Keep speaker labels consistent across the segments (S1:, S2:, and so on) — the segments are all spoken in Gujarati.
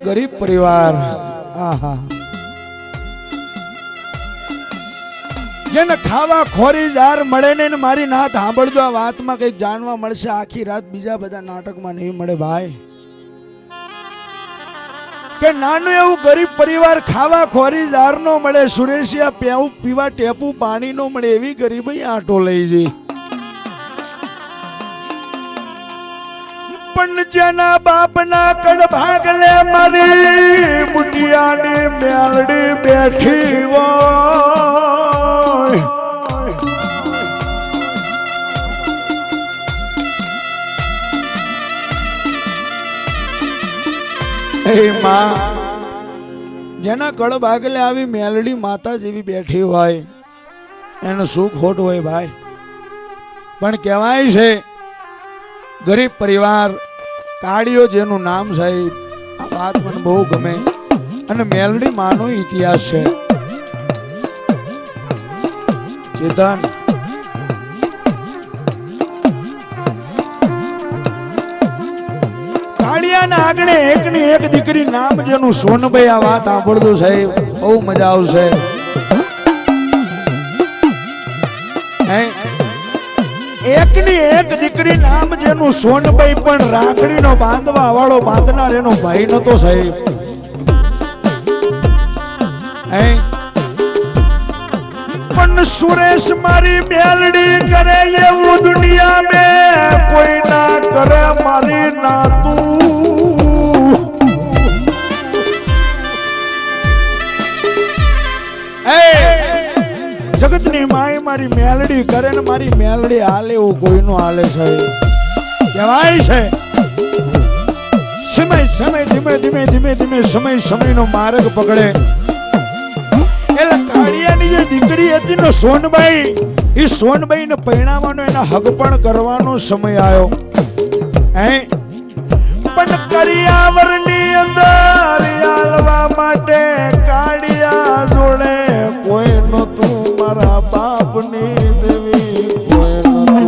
S1: ગરીબ પરિવાર, આહા, જેને ખાવા ખોરી જાર મળે ને, મારી નાથ સાંભળજો, આ વાતમાં કઈક જાણવા મળશે, આખી રાત બીજા બધા નાટકમાં નહીં મળે ભાઈ. કે નાનું એવું ગરીબ પરિવાર ખાવા ખોરી જાર નો મળે, સુરેશિયા પેવું પીવા ટેપું પાણી નો મળે, એવી ગરીબી આંટો લઈ જઈ. પણ જેના બાપના કડ ભાગલે મારી બુટિયાની મેલડી બેઠી હોય, એ માં જેના કડ ભાગલે આવી મેલડી માતા જેવી બેઠી હોય, એનું સુખ ખોટ હોય ભાઈ. પણ કહેવાય છે ગરીબ પરિવાર કાળીઓ જેનું નામ સાહેબ, આ વાત મને બહુ ગમે. અને મેલડી માનો ઇતિહાસ છે. ચેતન, કાળિયાના આંગણે એકની એક દીકરી નામ જેનું સોનબાઈ. આ વાત સાંભળજો સાહેબ, બહુ મજા આવશે. એકની એક દીકરી નામ જેનું સોનબાઈ, પણ રાખડીનો બાંધવા વાળો બાંધનાર એનો ભાઈ નતો સાહેબ. પણ સુરેશ મારી મેલડી કરે એવું દુનિયા મેં કોઈ ના કરે મારી નાતું. જગતની માય મારી મેલડી કરે ને મારી મેલડી હાલે એવું કોઈનું હાલે છે. કહેવાય છે સમય સમય ધીમે ધીમે ધીમે ધીમે સમય સમયનો માર્ગ પકડે. એટલે કાળિયાની જે દીકરી હતી ને સોનબાઈ, એ સોનબાઈ ને પરણાવવાનો, એના હગપણ કરવાનો સમય આવ્યો. પણ કરિયાવરની અંદર આલવા માટે કાળિયા જોડે કોઈ નતું, મારા બાપની દેવી કોઈ નતું.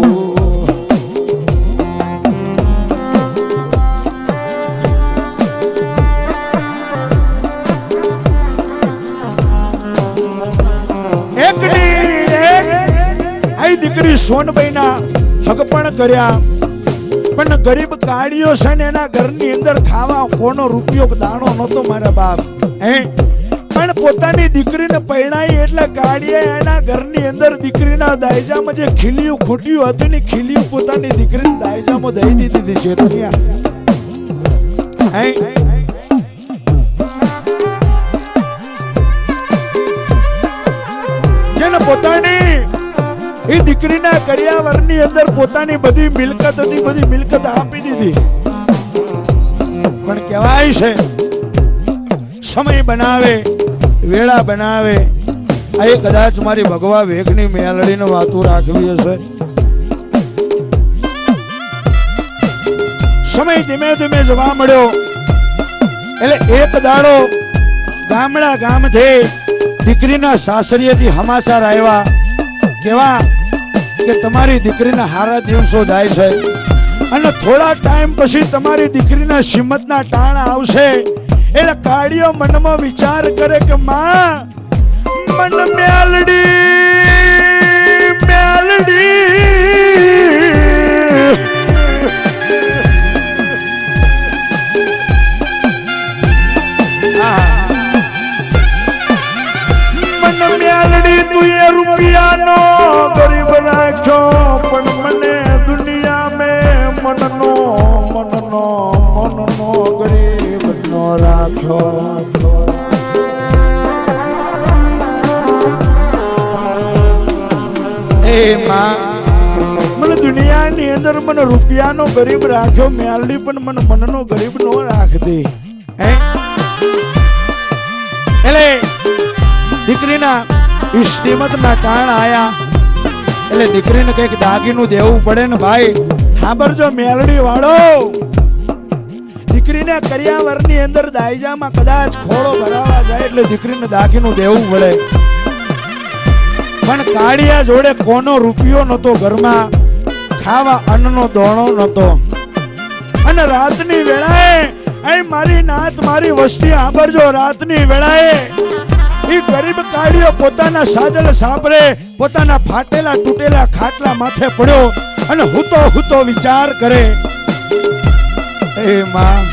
S1: એકની એક આ દીકરી સોનબાઈના હગપણ કર્યા. પણ ગરીબ કાળીઓ છે ને, એના ઘરની અંદર ખાવા કોનો રૂપિયો દાણો નતો મારા બાપ. પણ પોતાની દીકરીને પરણાઈ એટલે કાળીએ એના ઘરની અંદર દીકરીના દાયજામાં જે ખીલિયું ખૂટ્યું હતું ને, ખીલિયું પોતાની દીકરીને દાયજામાં દઈ દીધી છે. જેને પોતાની એ દીકરીના કરિયાવરની અંદર પોતાની બધી મિલકત હતી, બધી મિલકત આપી દીધી. પણ કહેવાય છે સમય બનાવે, વેળા બનાવે. આ એ કદાચ મારી ભગવા વેગની મેલડીને વાતો રાખવી હશે. સમય ધીમે ધીમે જવા મળ્યો. એટલે એક દાડો ગામડા ગામથી દીકરીના સાસરીએથી સમાચાર આવ્યા. કેવા કે તમારી દીકરીના હારા દિવસો જાય છે, અને થોડા ટાઈમ પછી તમારી દીકરીના શ્રીમતના ટાણા આવશે. એટલે કાળીઓ મનમાં વિચાર કરે કે માં, મન મેલડી મેલડી મન મેલડી તું એ રૂપિયાનો ગરીબ રાખ્યો, પણ મને દુનિયા મેં મનનો ગરીબ નો રાખ્યો. એ માં, મને દુનિયાની અંદર મને રૂપિયાનો ગરીબ રાખ્યો મેલડી, પણ મને મનનો ગરીબ નો રાખતી. એટલે દીકરીના શ્રીમતના ટાણ આયા. એટલે દીકરીને કઈક દાગીનું દેવું પડે ને ભાઈ. સાંભળજો મેલડી વાળો, દીકરીને કરિયાવરની અંદર દાયજામાં કદાચ ખોળો ભરાવા જાય એટલે દીકરીને દાગીનું દેવું પડે. પણ કાળિયા જોડે કોનો રૂપિયો નતો ઘરમાં, ખાવા અન્નનો દોણો નતો. અને રાતની વેળાએ અહીં મારી નાથ મારી વસ્તી આંબરજો રાતની વેળાએ ઈ ગરીબ કાળિયો પોતાના સાજલ સાપરે પોતાના ફાટેલા તૂટેલા ખાટલા માથે પડ્યો અને હુતો વિચાર કરે, એ માં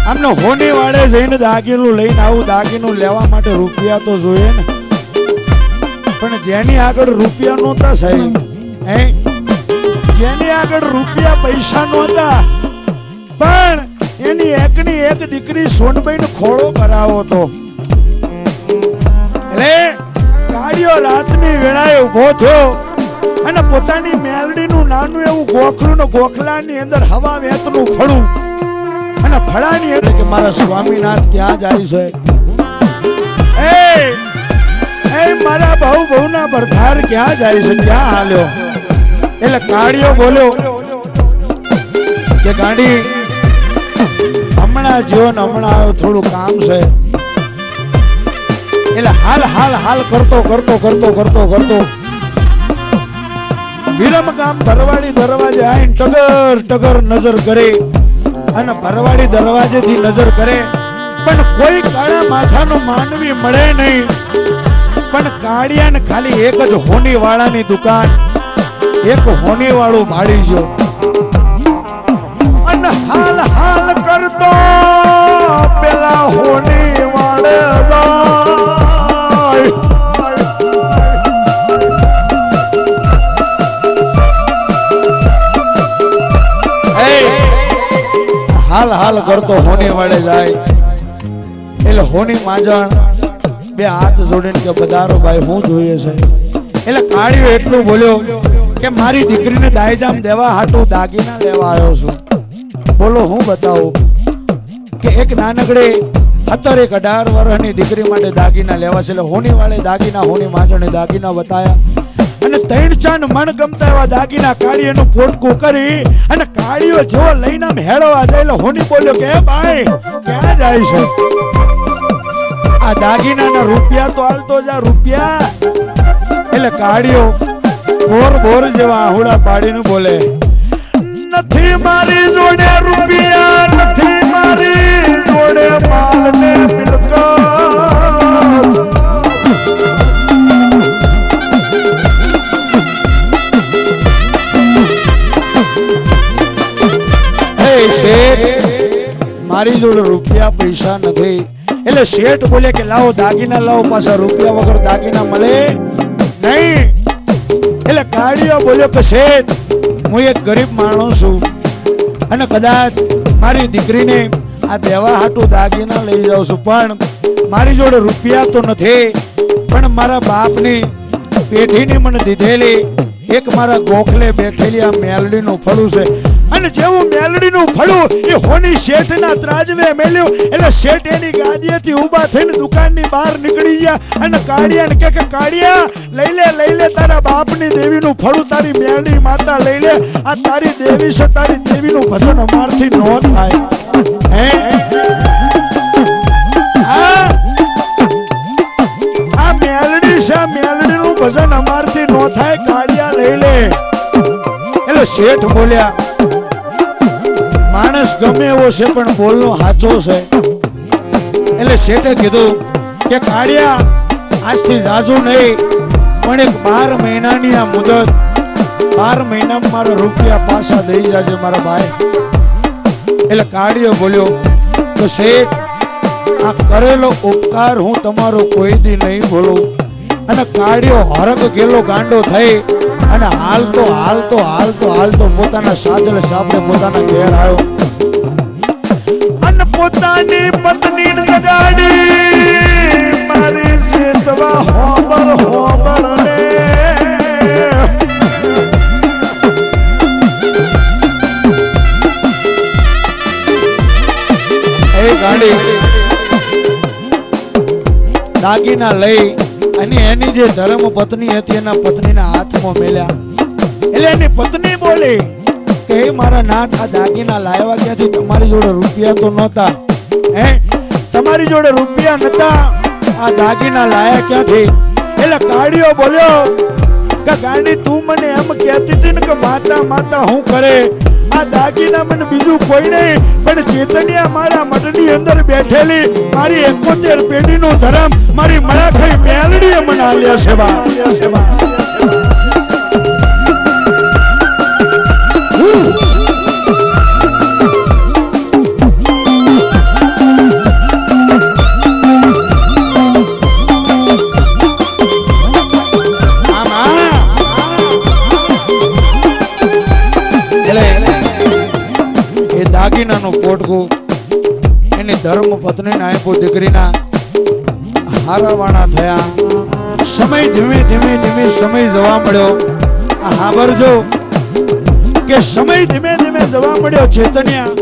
S1: આમને હોની વાળે જઈને દાગીનું લઈને આવું, દાગીનું લેવા માટે રૂપિયા તો જોઈએ ને, પણ જેની આગળ રૂપિયા નહોતા સાહેબ, જેની આગળ રૂપિયા પૈસા નહોતા, પણ એની એકની એક દીકરી સોનબાઈ ખોળો કરાવો તો, એટલે કાળિયો રાતની વેળાએ ઉભો થયો અને પોતાની મેલડીનું નાનું એવું ગોખલું ને ગોખલાની અંદર હવા વેતનું ફળું અને ફળાની અંદર કે મારા સ્વામીનાથ ક્યાં જાય છે, એ મારા બહુના બરધાર ક્યાં જાય છે, ક્યાં હાલ્યો? એટલે કાળિયો બોલ્યો કે ગાડી હમણાં જીવન હમણાં આવ્યો, થોડું કામ છે, એટલે હાલ કરતો વિરમ ગામ ભરવાડી દરવાજે આવીને ટગર નજર કરે અને ભરવાડી દરવાજેથી નજર કરે પણ કોઈ કાળા માથાનો માનવી મળે નહીં, પણ કાળિયાને ખાલી એક જ હોની વાળાની દુકાન, એક હોની વાળું ભાડી જો અને હાલ કરતો પેલા હોની વાળે હાલ કરતો હોની વાળે જાય, એટલે હોની માજણ બે હાથ જોડીને કે પધારો ભાઈ હું જોઈએ છે, એટલે કાળિયો એટલું બોલ્યો કે મારી દીકરીને દાયજામ દેવા હાટું દાગીના લેવા આવ્યો છું, બોલો હું બતાવું કે એક નાનકડે 17-18 વર્ષની દીકરી માટે દાગીના લેવા છે, એટલે હોની વાળે દાગીના હોની માજણે દાગીના બતાયા અને 3-4 મણ ગમતા એવા દાગીના કાળિયાનું પોટકું કરી અને કાળિયો જેવો લઈને આમ હેળવા જાય, એટલે હોની બોલ્યો કે ભાઈ ક્યાં જાય છે? આ દાગીનાના રૂપિયા તો હાલતો જા રૂપિયા, એટલે કાળિયો બોર જેવા આહુડા પાડીને બોલે, નથી મારી જોડે રૂપિયા, નથી મારી જોડે માલ ને મિલકત, મારી જોડે રૂપિયા પૈસા નથી, એટલે શેઠ બોલે કે લાવો દાગીના લાવો, પાછા રૂપિયા વગર દાગીના મળે નહીં, એટલે કાળિયો બોલ્યો કે શેઠ હું એક ગરીબ માણસ છું અને કદાચ મારી દીકરીને આ દેવા હાટું દાગીના લઈ જાઉં છું, પણ મારી જોડે રૂપિયા તો નથી, પણ મારા બાપની પેઢીની મને દીધેલી એક મારા ગોખલે બેઠેલી આ મેલડીનું ફળું છે, અને જેવું મેલડીનું ફળું એ હોની શેઠના ત્રાજવે મેલ્યું, એટલે શેઠ એની ગાદીએથી ઊભા થઈને દુકાનની બહાર નીકળી ગયા અને કાળિયાને કે કાળિયા લઈ લે તારા બાપની દેવીનું ફળું, તારી મેલડી માતા લઈ લે, આ તારી દેવી છે, તારી દેવીનું ભજન અમારથી ન થાય, આ મેલડી છે, મેલડીનું ભજન અમારથી ન થાય, કાળિયા લઈ લે, એટલે શેઠ બોલ્યા માણસ ગમે એવો છે પણ બોલનો સાચો છે, એટલે શેઠે કીધું કે કાળિયા આજથી જાજુ નહીં પણ એક 12 મહિનાની આ મુદત, 12 મહિનામાં મારા રૂપિયા પાછા દઈ જાજે મારા ભાઈ, એટલે કાળિયો બોલ્યો તો શેઠ આ કરેલો ઉપકાર હું તમારો કોઈ દી નહીં ભૂલું, અને કાળિયો હરક ગેલો ગાંડો થઈ અને હાલતો પોતાના સાજલ સાપરે પોતાના ઘેર આવ્યો અને પોતાની પત્ની જગાડી મારી સીતવા હોબર ને એ ગાડી દાગીના લઈ અને એની જે ધર્મ પત્ની હતી એના પત્નીના હાથમાં મેલ્યા, એટલે એની પત્ની બોલી કે મારા નાથ આ દાગીના લાવ્યા ક્યાંથી, તમારી જોડે રૂપિયા તો નહોતા, તમારી જોડે રૂપિયા નતા, આ દાગીના લાયા ક્યાંથી? એટલે કાળિયો બોલ્યો કે ગાંડી તું મને એમ કહેતી હતી ને કે માતા હું કરે, આ દાગીના મને બીજું કોઈ નહીં પણ ચેતનિયા મારા મઠની અંદર બેઠેલી મારી 71 પેઢીનો ધર્મ મારી મળાખઈ મેલડીએ મને આલ્યા છે બા દાગીનાનું પોટકું એની ધર્મ પત્નીને આપ્યું દીકરીના હારાવાણા થયા સમય ધીમે ધીમે ધીમે સમય જવા મળ્યો આ હાંભળજો કે સમય ધીમે ધીમે જવા મળ્યો ચેતન્યા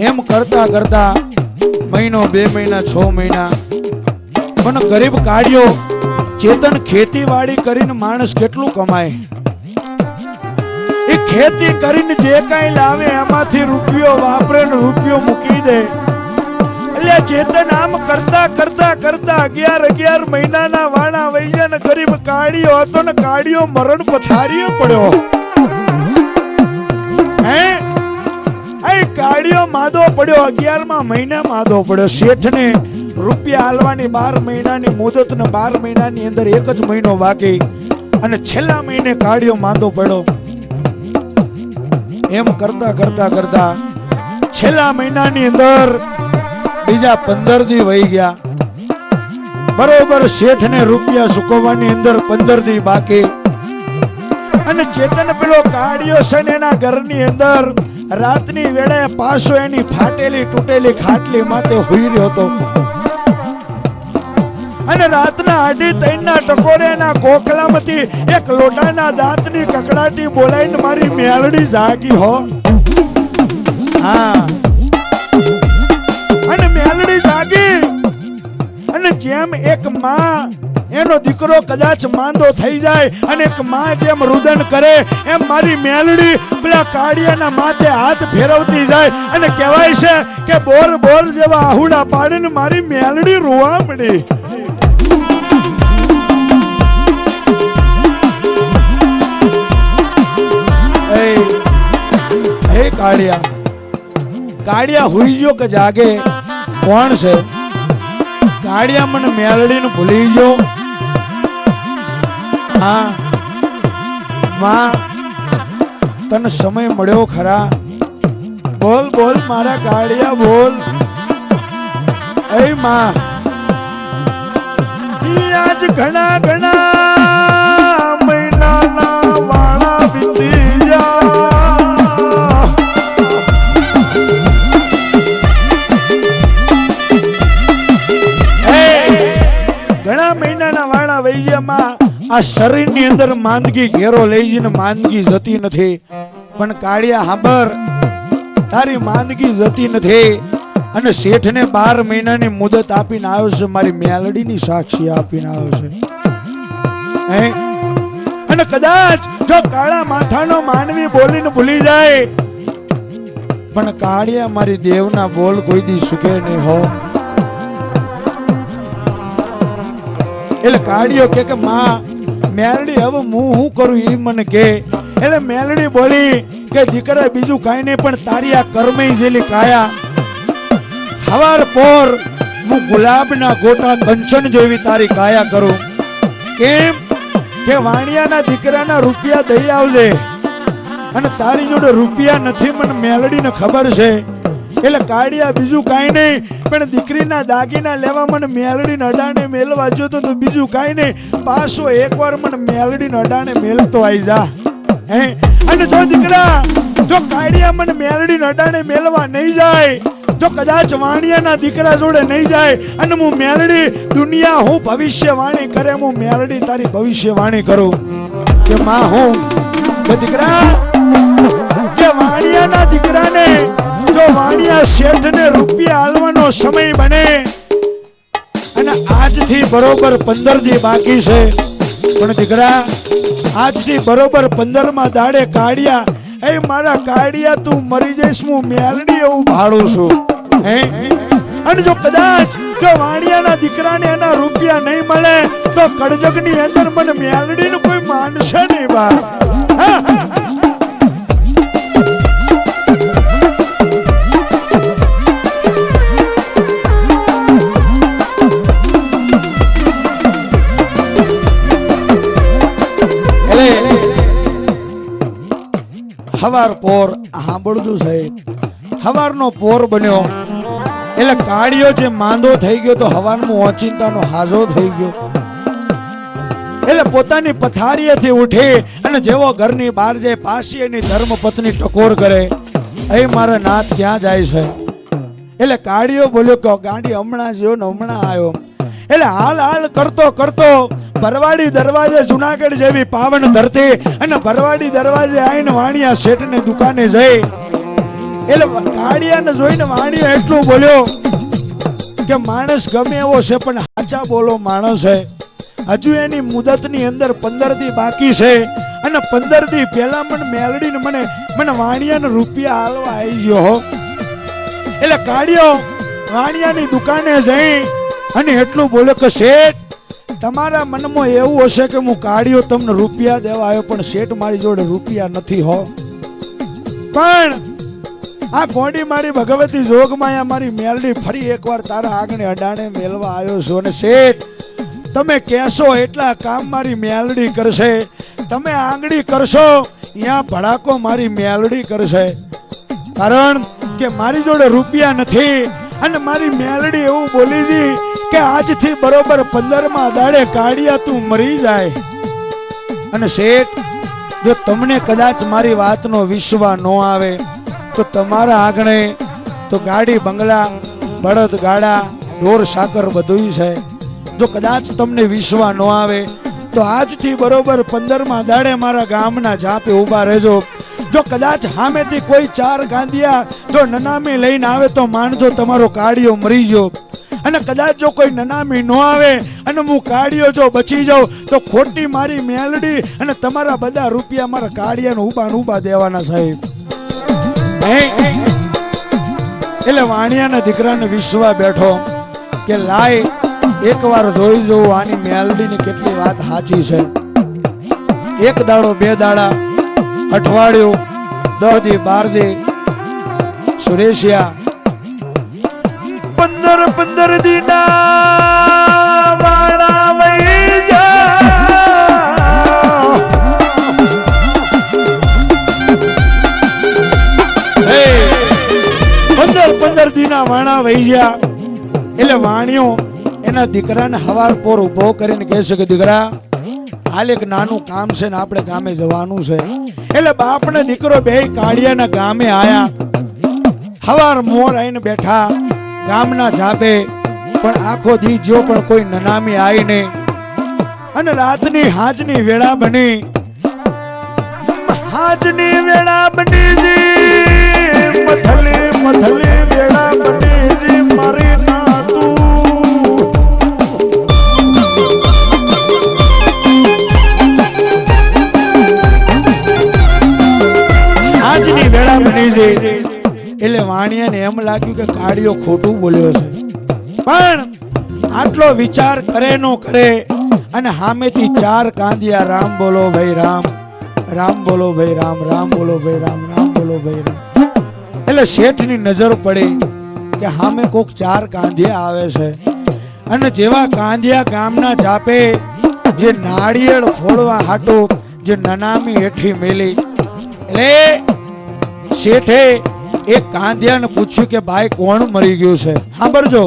S1: એમ કરતા કરતા મહિનો 2 મહિના 6 મહિના પણ ગરીબ કાઢ્યો ચેતન ખેતીવાડી કરીને માણસ કેટલું કમાય એ ખેતી કરીને જે કાંઈ લાવે એમાંથી રૂપિયો વાપરે ને રૂપિયો મૂકી દે એટલે ચેતન આમ કરતા કરતા કરતા 11 મહિનાના વાણા વહી ગયા ને ગરીબ કાઢ્યો હતો ને કાઢ્યો મરણ પથારીએ પડ્યો હે એ કાઢ્યો માદો પડ્યો 11મા મહિને માદો પડ્યો શેઠને રૂપિયા હાલવાની 12 મહિનાની મુદત ને 12 મહિનાની અંદર 1 જ મહિનો બાકી અને છેલ્લા મહિને કાઢ્યો માંદો પડ્યો એમ કરતા કરતા કરતા છેલ્લા મહિનાની અંદર બીજા 15 દી વહી ગયા બરોબર શેઠને રૂપિયા ચૂકવવાની અંદર 15 દી બાકી અને ચેતન પેલો કાઢ્યો છે ને એના ઘરની અંદર રાતની વેળાએ પાછો એની ફાટેલી તૂટેલી ખાટલી માથે હોઈ રહ્યો હતો અને રાતના 2:30 ટકોરેના ગોખલામાંથી એક લોટાના દાંતની કકડાટી બોલાઈને મારી મેલડી જાગી હો હા અને મેલડી જાગી અને જેમ એક માં એનો દીકરો કદાચ માંદો થઈ જાય અને એક માં જેમ રુદન કરે એમ મારી મેલડી પેલા કાળિયાના માથે હાથ ફેરવતી જાય અને કહેવાય છે કે બોર બોર જેવા આહુડા પાડીને મારી મેલડી રોવા મળી કાળિયા હુઈ ગયો કે જાગે કોણ છે કાળિયા મને મેલડીને ભૂલી ગયો હા માં તને સમય મળ્યો ખરા બોલ બોલ મારા કાળિયા બોલ એ માં આજ ઘણા ઘણા મહિનાના વાળા વીતી આ શરીરની અંદર માંદગી ઘેરો લઈ જઈને માંદગી જતી નથી પણ કાળિયા હાંભર તારી માંદગી જતી નથી અને શેઠને 12 મહિનાની મુદત આપીને આવ્યો છે મારી મેલડીની સાક્ષી આપીને આવ્યો છે હે અને કદાચ જો કાળા માથાનો માનવી બોલીને ભૂલી જાય પણ કાળિયા મારી દેવના બોલ કોઈ દી સુકે નહીં હો એટલે કાળિયો કે માં મેલડી હવે હું કરું એ મને કે એટલે મેલડી બોલી કે દીકરા બીજું કાંઈ નહીં પણ તારી આ કર્મઈ જેલી કાયા હવાર પોર હું ગુલાબના ગોટા કંચન જેવી તારી કાયા કરું કેમ કે વાણિયાના દીકરાના રૂપિયા દઈ આવજે અને તારી જોડે રૂપિયા નથી મને મેલડીને ખબર છે એટલે કાળિયા બીજું કાંઈ નહીં પણ દીકરીના દાગીના લેવા મને મેલડીને અડાણે મેલવા જોતો તો બીજું કાંઈ નહીં પાછો એકવાર મને મેલડીને અડાણે મેલતો આવી જા હે અને જો દીકરા જો કાળિયા મને મેલડીને અડાણે મેલવા નહીં જાય જો કદાચ વાણિયાના દીકરા જોડે નહીં જાય અને હું મેલડી દુનિયા હું ભવિષ્યવાણી કરે હું મેલડી તારી ભવિષ્યવાણી કરું કે માં હું કે દીકરા કે વાણિયાના દીકરાને જો વાણિયા શેઠને રૂપિયા આલવાનો સમય બને અને આજથી બરોબર 15 દી બાકી છે પણ દીકરા આજથી બરોબર 15મા દાડે કાઢ્યા એ મારા કાઢ્યા તું મરી જઈશ હું મેલડી એવું ભાડું છું હે અને જો કદાચ જો વાણિયાના દીકરાને એના રૂપિયા નહીં મળે તો કડજગની અંદર મને મેલડીનું કોઈ માનશે નહીં બા હવાર પોર સાંભળજો સાહેબ, હવારનો પોર બન્યો એટલે કાળિયો જે માંદો થઈ ગયો તો હવારમાં ઓચિંતાનો હાજો થઈ ગયો એટલે પોતાની પથારીએથી ઉઠી અને જેવો ઘરની બહાર જાય પાછી એની ધર્મપત્ની ટકોર કરે, એ મારા નાથ ક્યાં જાય છે? એટલે કાળિયો બોલ્યો કે ગાડી હમણાં જ્યો ને હમણાં આવ્યો. એટલે હાલ હાલ કરતો કરતો બરવાડી દરવાજે જુનાગઢ જેવી પાવન ધરતી અને બરવાડી દરવાજે આવીને વાણિયા શેઠની દુકાને જઈ એટલે કાળિયાને જોઈને વાણિયો એટલું બોલ્યો કે માણસ ગમે એવો છે પણ સાચા બોલો માણસ છે. હજુ એની મુદતની અંદર 15 દી બાકી છે અને 15 દી પહેલા મને મેલડીને મને વાણિયાને રૂપિયા હાલવા આવી ગયો હો. એટલે કાળિયો વાણિયાની દુકાને જઈ અને એટલું બોલ્યો કે શેઠ તમારા મનમાં એવું હશે કે હું કાળિયો તમને રૂપિયા દેવા આવ્યો પણ શેઠ મારી જોડે રૂપિયા નથી હો. પણ આ ગોડી મારી ભગવતી જોગમાયા મારી મેલડી ફરી એકવાર તારા આંગણે અડાણે મેલવા આવ્યો છું અને શેઠ તમે કહેશો એટલા કામ મારી મેલડી કરશે. તમે આંગળી કરશો ત્યાં ભડાકો મારી મેલડી કરશે. કારણ કે મારી જોડે રૂપિયા નથી અને મારી મેલડી એવું બોલી હતી કે આજથી બરોબર 15મા દાડે કાળિયા તું મરી જાય. અને શેઠ જો તમને કદાચ મારી વાતનો વિશ્વાસ ન આવે તો તમારા આંગણે તો ગાડી બંગલા બળદ ગાડા ઢોર સાકર બધું છે. જો કદાચ તમને વિશ્વાસ ન આવે તો આજથી બરોબર 15મા દાડે મારા ગામના જાપે ઊભા રહેજો. જો કદાચ સામેથી કોઈ 4 ગાંધિયા જો નનામી લઈને આવે તો માનજો તમારો કાળિયો મરી ગયો. અને કદાચ જો કોઈ નનામી ન આવે અને હું કાળિયો જો બચી જાઉં તો ખોટી મારી મેલડી અને તમારા બધા રૂપિયા મારા કાળિયાને ઊભા દેવાના સાહેબ. એટલે વાણિયાના દીકરાને વિશ્વાસ બેઠો કે લાય એકવાર જોઈ જવું આની મેલડીની કેટલી વાત સાચી છે. 1 દાડો 2 દાડા અઠવાડિયું 10 દી 12 દી સુરેશિયા 15 દીના વાળા વઈ જા. 15 દીના વાણા વઈ ગયા એટલે વાણિયો એના દીકરાને હવાર પોર ઉભો કરીને કહે છે કે દીકરા હાલ એક નાનું કામ છે ને આપણે ગામે જવાનું છે. એટલે બાપ ને દીકરો બે કાળિયાના ગામે આયા. હવાર મોર આવીને બેઠા ગામના જાપે પણ આખો દી જો પણ કોઈ નનામી આવી નહીં. અને રાતની હાજની વેળા બની મથલી વેળા બની જી મારી એટલે વાણિયાને એમ લાગ્યું કે કાળિયો ખોટું બોલ્યો છે. પણ આટલો વિચાર કરે નો કરે અને સામેથી 4 કાંદિયા રામ બોલો ભાઈ રામ, રામ બોલો ભાઈ રામ, રામ બોલો ભાઈ રામ, રામ બોલો ભાઈ રામ. એટલે શેઠની નજર પડી કે સામે કોક 4 કાંદિયા આવે છે. અને જેવા કાંદિયા ગામના જાપે જે નાળિયેર ફોડવા હાટો જે નનામી હેઠી મેલી એટલે શેઠે એક કાંદિયાને પૂછ્યું કે ભાઈ કોણ મરી ગયું છે? સાંભળજો.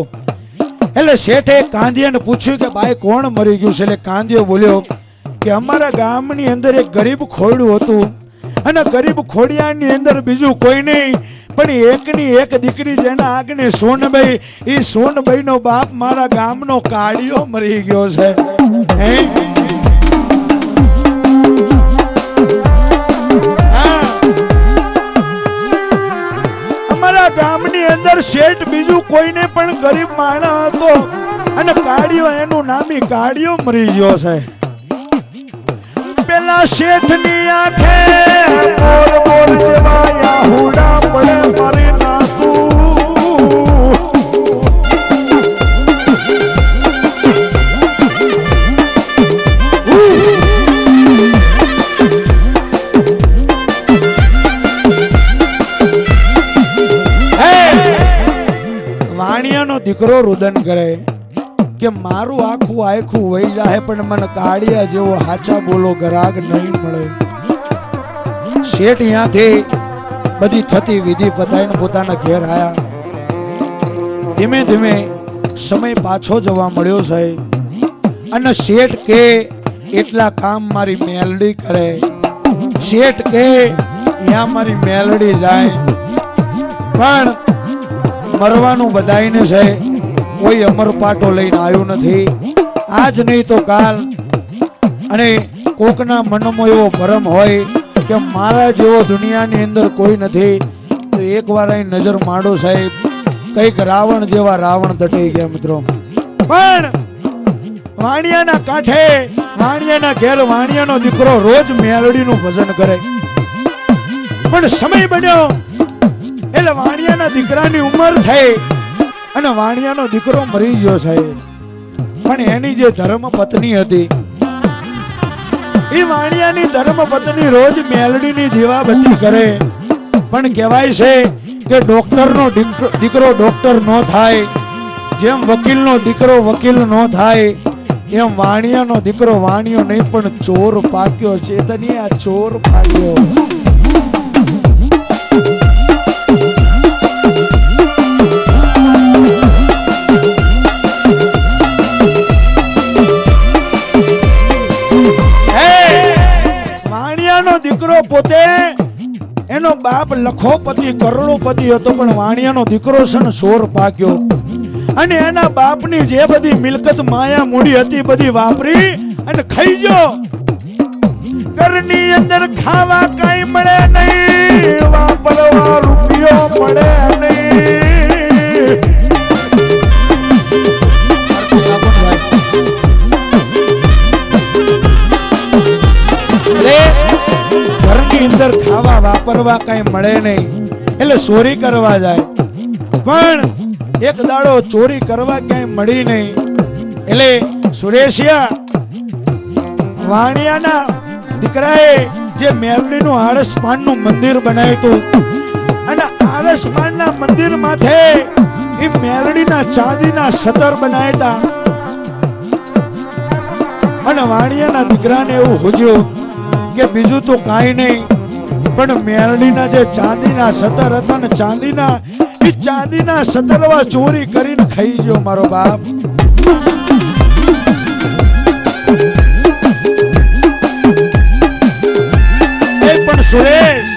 S1: એટલે શેઠે કાંદિયાને પૂછ્યું કે ભાઈ કોણ મરી ગયું છે? એટલે કાંદિયો બોલ્યો કે અમારા ગામની અંદર એક ગરીબ ખોડું હતું અને ગરીબ ખોડિયાની અંદર બીજું કોઈ નહીં પણ એકની એક દીકરી જેના આગને સોનબાઈ, એ સોનબાઈ નો બાપ મારા ગામનો કાળિયો મરી ગયો છે. ગામની અંદર શેઠ બીજું કોઈને પણ ગરીબ માણસ હતો અને કાળિયો એનું નામી કાળિયો મરી ગયો છે. પેલા શેઠની આંખે મોર મોર જેવા યાહુડા પડે મારી નાતું. દીકરો રુદન કરે કે મારું આખું આખું વહી જાય પણ મને કાળિયા જેવો હાચા બોલો ગરાગ નહીં મળે. શેઠ અહીંયાથી બધી થતી વિધિ પતાઈને પોતાના ઘેર આયા. ધીમે ધીમે સમય પાછો જવા મળ્યો સાહેબ. અને શેઠ કે એટલા કામ મારી મેલડી કરે, શેઠ કે ત્યાં મારી મેલડી જાય. પણ મરવાનું બધાઈને છે, કોઈ અમરપાટો લઈને આવ્યું નથી. આજ નહીં તો કાલ. અને કોકના મનમાં એવો ભરમ હોય કે મારા જેવો દુનિયાની અંદર કોઈ નથી, તો એકવાર અહીં નજર માંડો સાહેબ. કઈક રાવણ જેવા રાવણ દટાઈ ગયા મિત્રો. પણ વાણિયાના કાંઠે, વાણિયાના ઘેર વાણિયાનો દીકરો રોજ મેલડીનું ભજન કરે. પણ સમય બન્યો એટલે વાણિયાના દીકરાની ઉંમર થઈ અને વાણિયાનો દીકરો મરી ગયો સાહેબ. પણ એની જે ધર્મ પત્ની હતી, એ વાણિયાની ધર્મ પત્ની રોજ મેલડીની દીવાબત્તી કરે. પણ કહેવાય છે કે ડોક્ટરનો દીકરો ડોક્ટર ન થાય, જેમ વકીલનો દીકરો વકીલ ન થાય, એમ વાણિયાનો દીકરો વાણિયો નહીં પણ ચોર પાક્યો. ચેતની આ ચોર પાક્યો. વાણિયાનો દીકરો પોતે, એનો બાપ લખોપતિ કરોડોપતિ હતો, પણ વાણિયાનો દીકરો છે ને ચોર પાક્યો. અને એના બાપની જે બધી મિલકત માયા મૂડી હતી બધી વાપરી અને ખાઈ ગયો. ઘરની અંદર ખાવા કઈ મળે નહીં, વાપરવા રૂપિયો મળે નહીં. ઘરની અંદર ખાવા વાપરવા કઈ મળે નહીં એટલે ચોરી કરવા જાય. પણ એક દાડો ચોરી કરવા ક્યાંય મળી નહીં એટલે સુરેશિયા વાણિયાના દીકરાએ જે મેલડીનું આળસપાનનું મંદિર બનાવ્યું હતું, અને આળસપાનના મંદિર માથે એ મેલડીના ચાંદીના સતર બનાવ્યા હતા. અને વાણિયાના દીકરાને એવું હોજ્યું કે બીજું તો કાંઈ નહીં, પણ મેલડીના જે ચાંદીના સતર હતા ને ચાંદીના સતરવા ચોરી કરીને ખાઈ ગયો મારો બાપ. પણ સુરેશ,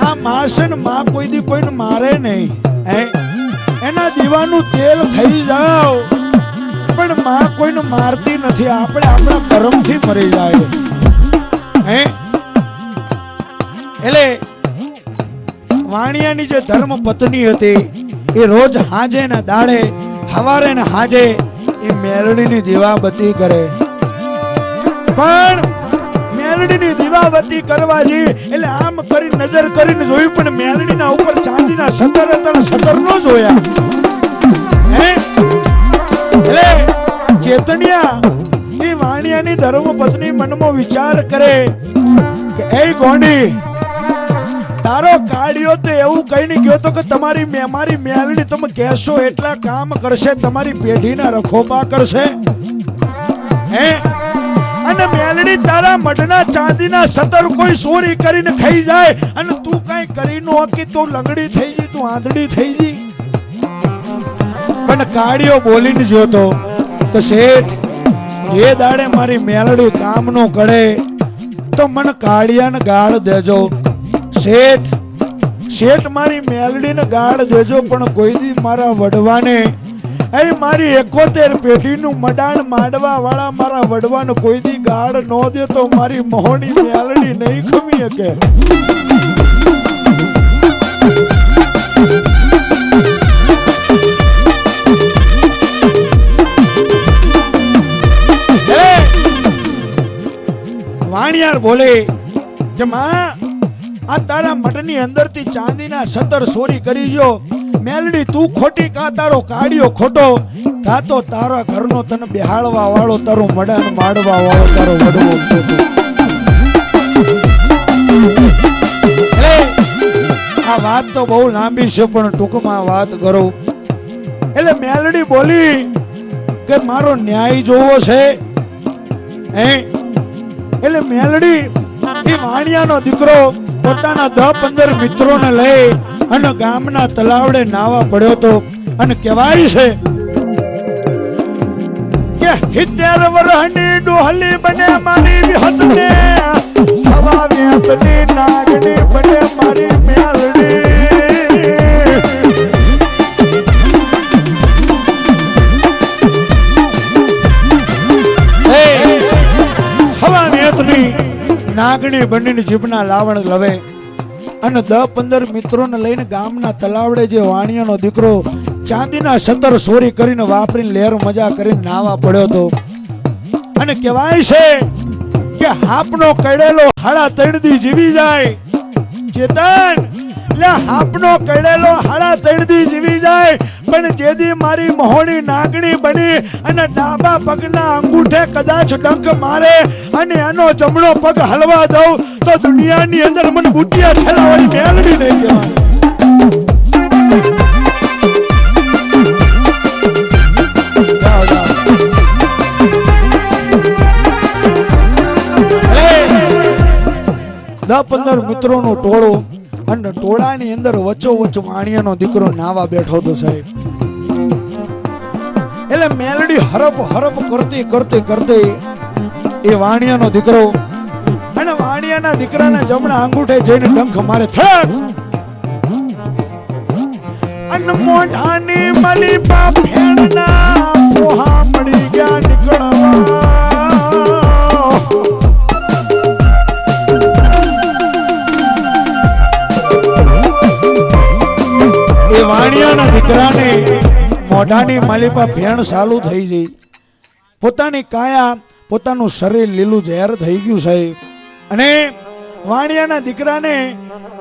S1: આ માસન માં કોઈ દી કોઈને મારે નહીં. એના દીવાનું તેલ ખાઈ જાઓ, પણ માં કોઈને મારતી નથી. આપણે આપણા કર્મથી મરી જાય. એટલે વાણિયાની જે ધર્મ પત્ની હતી એ રોજ હાજે ને દાડે, હવારે ને હાજે એ મેલડીની દીવાબત્તી કરે. પણ મેલડીની દીવાબત્તી કરવા જઈ એટલે આમ કરી નજર કરીને જોયું, પણ મેલડીના ઉપર ચાંદીના સતર હતા, સતર નો જોયા. એટલે ચેતનિયા એ વાણિયાની ધર્મ પત્ની મનમાં વિચાર કરે કે એ ગોંડી, તારો કાઢ્યો તો એવું કઈ નહીં ગયો તો કે તમારી મારી મેલડી તમે કહેશો એટલા કામ કરશે, તમારી પેઢીના રખોપા કરશે. અને મેલડી તારા મઢના ચાંદીના સતર કોઈ ચોરી કરીને ખાઈ જાય અને તું કઈ કરી નો કે તું લંગડી થઈ ગઈ, તું આંધળી થઈ ગઈ. પણ કાઢ્યો બોલીને જોતો કે શેઠ, જે દાડે મારી મેલડી કામ નો કરે તો મને કાળિયાને ગાળ દેજો. શેઠ મારી મેલડીને ગાળ દેજો, પણ કોઈ દી મારા વડવાને, મારી 71 પેઢીનું મડાણ માંડવા વાળા મારા વડવાને કોઈ દી ગાળ ન દે તો મારી મોહની મેલડી નહીં ખમી શકે. વાણિયાર બોલે કે માં, આ તારા મઠની અંદરથી ચાંદીના સતર ચોરી કરી ગયો. મેલડી તું ખોટી, કા તારો કાઢ્યો ખોટો, કા તો તારા ઘરનો તને બેહાડવા વાળો, તારો મડાન માડવા વાળો તારો વડવો ખોટો. આ વાત તો બહુ લાંબી છે, પણ ટૂંકમાં વાત કરું. એટલે મેલડી બોલી કે મારો ન્યાય જોવો છે. એટલે મેલડી એ વાણિયાનો દીકરો પોતાના 10-15 મિત્રોને લઈ અને ગામના તલાવડે નાવા પડ્યો તો અને કહેવાય છે કે 70 વર્ષની ડોહલી બને મારી વિહતને હવા વેતની નાગણી બને મારી મેલડી હવા વેતની નાગણી બનીને જીભના લાવણ લવે અને 10-15 મિત્રોને લઈને ગામના તલાવડે જે વાણિયાનો દીકરો ચાંદીના સતર સોરી કરીને વાપરીને લહેર મજા કરીને નાવા પડ્યો તો અને કહેવાય છે કે હાપનો કડેલો હાડા 3 દી જીવી જાય ચેતન લે હાપનો કડેલો હાડા 3 દી જીવી જાય પણ જેદી મારી મહોણી નાગણી બની અને ડાબા પગના અંગૂઠે કદાચ ડંક મારે અને એનો જમણો પગ હલવા દઉં તો દુનિયાની અંદર મને બુટિયા છેલાવાળી મેલડી નહીં કહેવાય. દસ 15 મિત્રોનું ટોળું અને ટોળાની અંદર વચ્ચોવચ્ચ વાણિયાનો દીકરો નાવા બેઠો હતો સાહેબ. એટલે મેલડી હરપ હરપ કરતી કરતી કરતી એ વાણિયાનો દીકરો અને વાણિયાના દીકરાને જમણા અંગૂઠે જઈને ડંખ મારે થક અન મોઢાની મલી પા ફેણના પોહા મળી ગયા નીકળવા વાણિયાના દીકરાને મોઢાની માલિપા ફેણ ચાલુ થઈ ગઈ. પોતાની કાયા પોતાનું શરીર લીલું ઝેર થઈ ગયું સાહેબ. અને વાણિયાના દીકરાને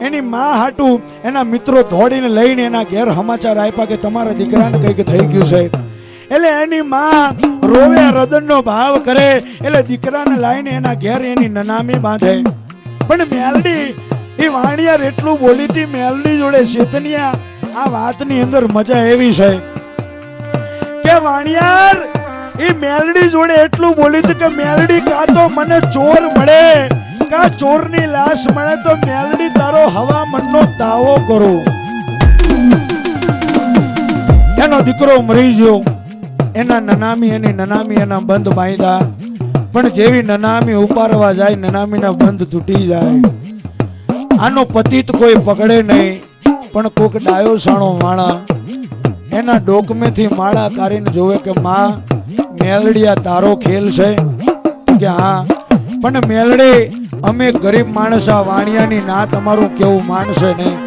S1: એની માં હાટું એના મિત્રો દોડીને લઈને એના ઘેર સમાચાર આપ્યા કે તમારા દીકરાને કંઈક થઈ ગયું છે. એટલે એની માં રોવે હૃદયનો ભાવ કરે એટલે દીકરાને લાવીને એના ઘેર એની નનામી બાંધે. પણ મેલડી એ વાણિયાર એટલું બોલી હતી મેલડી જોડે ચેતનિયા આ વાતની અંદર મજા એવી છે કે વાણિયાર એ મેલડી જોડે એટલું બોલી હતી કે મેલડી કા તો મને ચોર મળે કા ચોરની લાશ મળે તો મેલડી તારો હવામનનો દાવો કરો. એનો દીકરો મરી ગયો. એના નનામી એના બંધ બાંધ્યા પણ જેવી નનામી ઉપાડવા જાય નનામીના બંધ તૂટી જાય. આનો પતિત કોઈ પકડે નહીં પણ કોક ડાયો સાણો માણા એના ડોકમેથી માળા કાઢીને જોવે કે માં મેલડિયા તારો ખેલ છે કે હા પણ મેલડી અમે ગરીબ માણસા વાણિયાની ના તમારું કેવું માનશે નહીં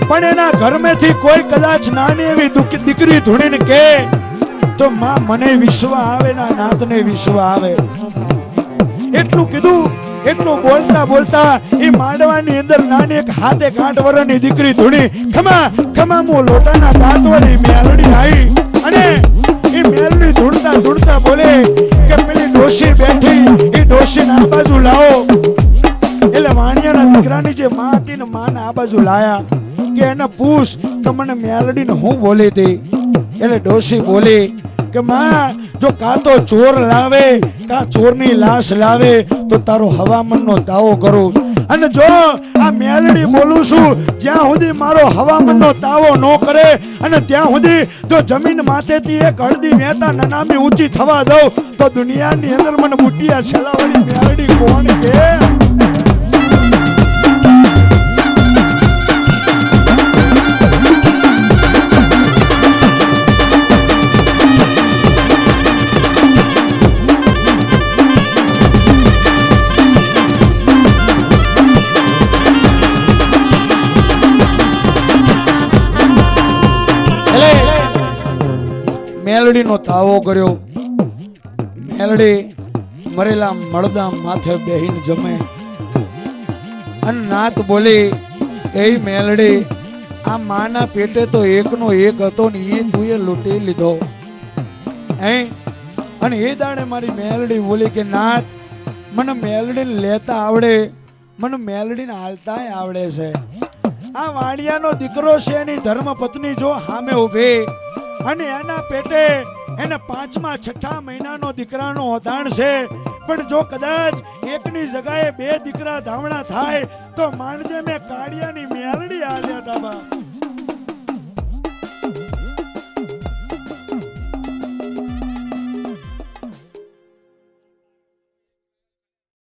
S1: પણ એના ઘરમેથી કોઈ કદાચ નાની એવી દીકરી ધૂણીને કે તો માં મને વિશ્વ આવે ના નાતને વિશ્વ આવે. એટલું કીધું એટલું બોલતા બોલતા એ માંડવાની અંદર નાની એક હાથે 8 વર્ષની દીકરી ધૂણી ખમા ખમા મો લોટાના દાંતવાળી મેલડી આવી અને એ મેલડી ધૂણતા ધૂણતા બોલે કે પેલી ડોશી બેઠી એ ડોશીને આ બાજુ લાવો. એટલે વાણિયાના દીકરાની જે માં હતી ને માને આ બાજુ લાયા કે એને પૂછ કે મને મેલડીને હું બોલી હતી. એટલે ડોશી બોલી કે માં જો કા તો ચોર લાવે કા ચોરની લાશ લાવે તો તારો હવામનનો દાવો કરું અને જો આ મેલડી બોલું છું જ્યાં સુધી મારો હવામનનો દાવો ન કરે અને ત્યાં સુધી જો જમીન માથેથી એક હળદી વહેતા નનામી ઊંચી થવા દઉં તો દુનિયાની અંદર મને બુટિયા છેલાવાળી મેલડી કોણ કે. મેલડીનો તાવો કર્યો. મેલડી મરેલા મળદા માથે બેહીને જમે અને નાત બોલી એ મેલડી આ માના પેટે તો એકનો એક હતો ને એ તુંએ લૂંટી લીધો. અને એ દાડે મારી મેલડી બોલી કે નાત મને મેલડીને લેતા આવડે મને મેલડીને હાલતાય આવડે છે. આ વાણિયાનો દીકરો છે એની ધર્મપત્ની જો સામે ઊભી અને એના પેટે એને 5મા 6ઠા મહિનાનો દીકરાનો ઓધાણ છે પણ જો કદાચ એકની જગ્યાએ 2 દીકરા ધાવણા થાય તો માંડજે મેં કાળિયાની